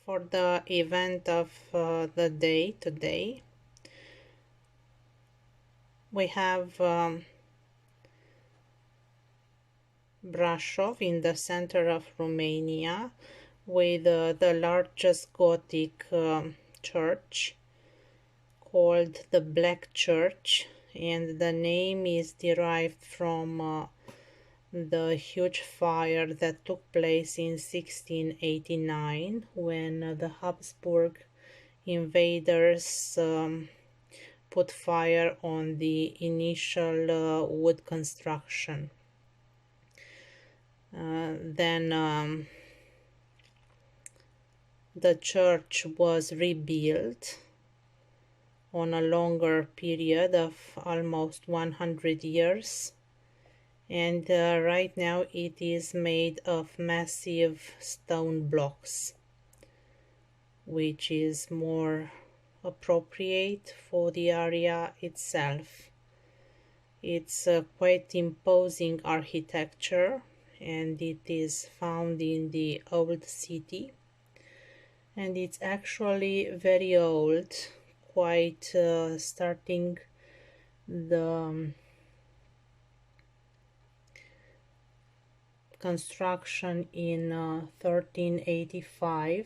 For the event of the day today, we have Brașov in the center of Romania with the largest Gothic church called the Black Church, and the name is derived from the huge fire that took place in 1689 when the Habsburg invaders put fire on the initial wood construction. Then the church was rebuilt on a longer period of almost 100 years. And right now it is made of massive stone blocks, which is more appropriate for the area itself. It's quite imposing architecture, and it is found in the old city, and it's actually very old, quite starting the construction in 1385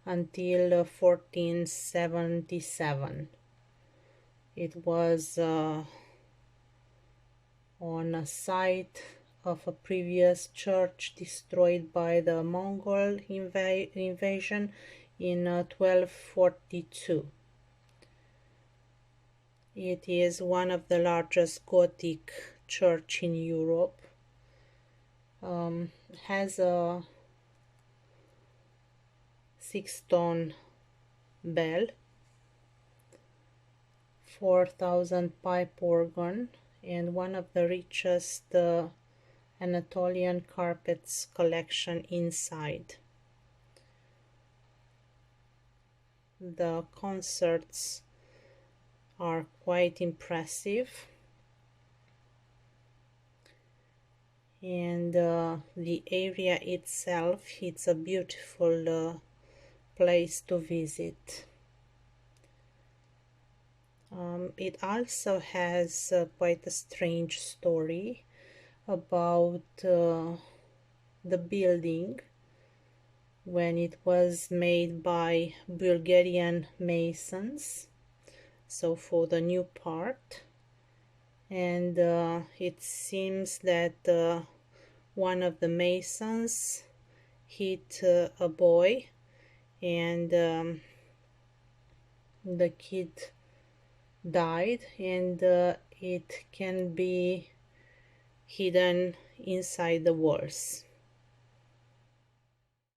until 1477. It was on a site of a previous church destroyed by the Mongol invasion in 1242. It is one of the largest Gothic church in Europe. Has a 6-tone bell, 4,000 pipe organ, and one of the richest Anatolian carpets collection inside. The concerts are quite impressive, and the area itself, it's a beautiful place to visit. It also has quite a strange story about the building when it was made by Bulgarian masons, so for the new part. And it seems that one of the masons hit a boy, and the kid died, and it can be hidden inside the walls.